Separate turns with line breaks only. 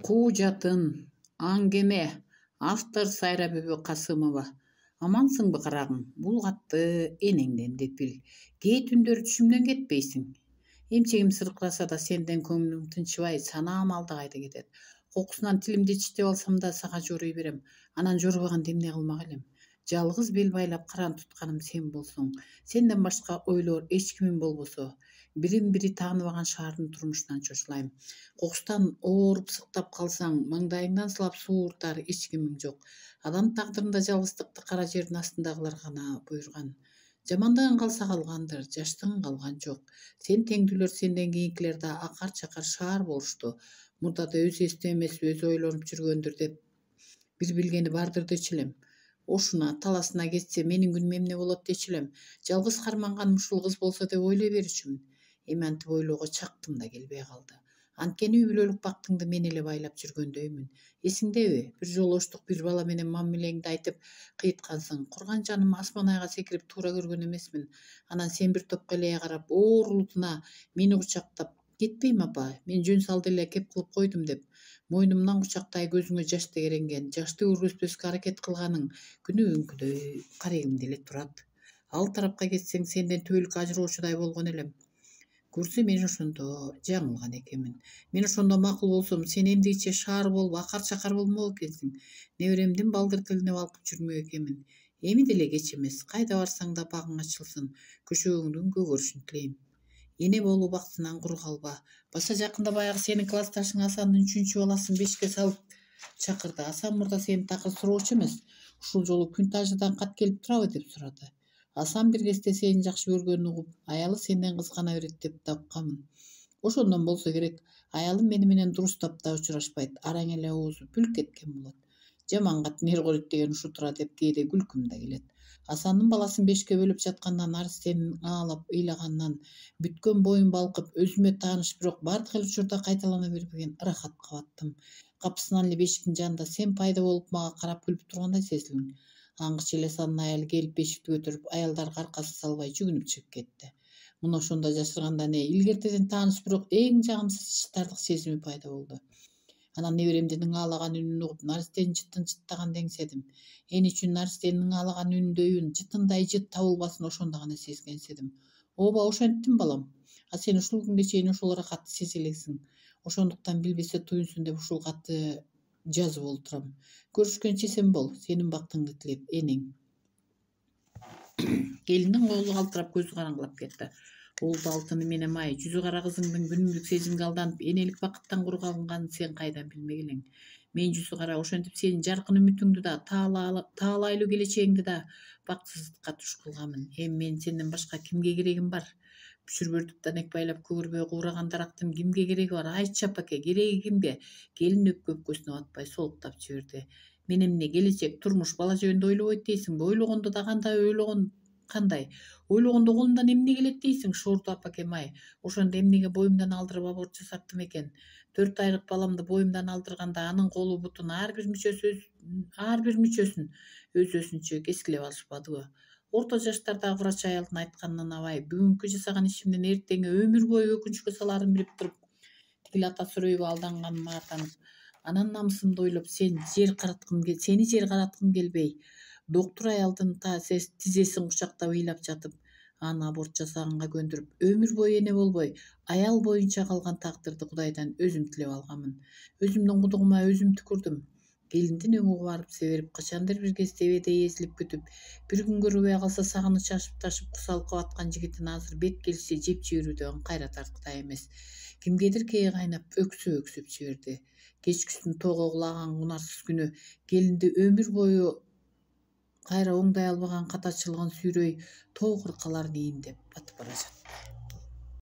Куу жатын аңгеме автор Сайра Бүбү Касымова. Амансыңбы карагың? Бул катты энеңден деп бил. Кээ түндөр түшүмдөн кетпейсиң. Эмчегим сыркыраса да сенден көңүлүм тынчыбай, санаам алда кайда кетет. Кокусунан тилимди чиштеп алсам да сага жорой берем. Анан жорбаганда эмне кылмак элем? Жалгыз бел байлап каран тутканым сен болсоң, сенден башка ойлоор эч кимим болбосо, бирин бири тааныбаган шаардын турмушунан чочулайм. Кокустан ооруп сыктап калсаң, маңдайыңдан сылап сууртар эч кимиң жок. Адам тагдырында жалгыздыкты кара жердин астындагылар гана буйрган. Жамандыгың калса калгандыр, жаштыгың калган жок. Сен теңдүүлөр сенден кийинкилер да акар чакар шаар болушту. Мурда да өз эстеп эмес, өз ойлонуп жүргөндүр деп бир билгени бардыр дечү элем. Ошуна таласына кетсе менин күнүм эмне болот дечү элем. Жалгыз карманганым ушул кыз болсо деп ойлой берчүмүн. Эми антип ойлоого чактым да келбей калды. Анткени үй бүлөлүк бактыңды мен эле байлап жүргөндөймүн. Эсиңдеби? Бир жолу оштук бир бала менен мамилеңди айтып кыйыткансың. Курган жаным асман айга секирип туура көргөн эмесмин. Анан сен бир топко эле карап, оорулутуна мени кучактап, кетпейм апа, мен жөн салды эле кеп кылып койдум деп мойнумдан кучактай көзүңө жаш тегеренген, жашты көргөзбөскө аракет кылганың күнүңкүдөй карегимде эле турат. Ал тарапка кетсең сенден түбөлүк ажыроочудай болгон элем. Көрсө мен ошондо жаңылган экенмин. Мен ошондо макул болсом, сен эмдигиче шаар болуп, акар чакар болмок экенсиң. Неберемдин балдыр тилине балкып жүрмөк экенмин. Эми деле кеч эмес. Кайда барсаң да багың ачылсын. Көчөгүңдүн көгөрүшүн тилейм. Эне болуу бактынан кур калба. Баса жакында баягы сенин классташың Асандын 3 баласын бешке салып чакырды. Асан мурда сени такыр суроочу эмес. Ушул жолу Күнтажыдан кат келип турабы деп сурады. Асан бир кезде сени жакшы көргөнүн угуп, аялы сенден кызгана берет деп да укканмын. Ошондон болсо керек. Аялым мени менен дурустап да учурашпайт. Араң эле оозу бүлк кеткен болот. Жаман катын эр коройт деген ушу тура деп кээде күлкүм да келет. Асандын баласын бешке бөлүп жатканда Наристенин аалап ыйлаганынан бүткөн боюм балкып, өзүмө тааныш бирок бардык эле учурда кайталана бербеген ырахатка баттым. Капысынан эле бешиктин жанында сен пайда болуп мага карап күлүп тургандай сезилиң. Аңгыча эле Асандын аялы келип бешикти көтөрүп, аялдарга аркасы салбай жүгүнүп чыгып кетти. Мына ошондо жашырганда не, илгертеден тааныш бирок эң жагымсыз ичтардык сезими пайда болду. Анан неберемдин ыңаалаган үнүн угуп, Наристенин жытын жыттаганды эңседим. Эне үчүн Наристенин ыңаалаган үнүндөйүн, жытындай жыт табылбасын ошондо гана сезгенседим. Ооба, ошенттим балам. А сен ушул күнгө чейин ошол ырахатты сезе элексиң. Ошондуктан билбесе туюнсун деп ушул катты жазып олтурам. Көрүшкөнчө сен бол, сенин бактыңды тилеп, энең. Келиндин колу калтырап көзү караңгылап кетти. Олду алтыны менен май, жүзү кара кызыңдын күнүмдүк сезимге алданып, энелик бакыттан кур калганын сен кайдан билмек элең. Мен жүзү кара ошентип сенин жаркын үмүтүңдү да, таалайлуу келечегиңди да бактысыздыкка туш кылганмын. Эми менин сенден башка кимге керегим бар? Бүшүрбөрдүк данек байлап көгөрбөй куураган дарактын кимге кереги бар? Айтчы апаке, кереги кимге? Келин өпкөсүнө батпай солуктап жиберди. Мен эмне, келечек, турмуш, бала жөнүндө ойлобойт дейсиңби? Ойлогондо да кандай ойлогон кандай? Ойлогондо колумдан эмне келет дейсиң? Шорду апаке май. Ошондо эмнеге боюмдан алдырып аборт жасаттым экен? 4 айлык баламды боюмдан алдырганда анын колу бутун ар бир мүчөсүн өзүнчө кескилеп алышпадыбы? Орто жаштардагы врач аялдын айтканынан абай, бүгүнкү жасаган ишимдин эртеңи өмүр бою өкүнүчкө салаарын билип туруп, тигил ата сүрөйбү алданганыма артанып, анан намысымды ойлоп сени жер караткым келбей, доктур аялдын тизесин кучактап ыйлап жатып, аны аборт жасаганга көндүрүп, өмүр бою эне болбой, аял боюнча калган тагдырды Кудайдан өзүм тилеп алганмын. Өзүмдүн кудугума өзүм түкүрдүм. Келиндин өңү кубарып себерип, качандыр бир кезде эбедей эзилип күтүп, бир күн көрбөй калса сагыныч ашып ташып кусалыкка баткан жигитин азыр бет келиши жеп жиберүүдөн кайра тарткыдай эмес. Кимгедир кээ кайнап өксүп жиберди. Кечкүсүн тоого кулаган кунарсыз күнү келинди өмүр бою кайра оңдой албаган катачылыгын сүйрөй тоо кыркаларын ийиндеп батып бара жатты.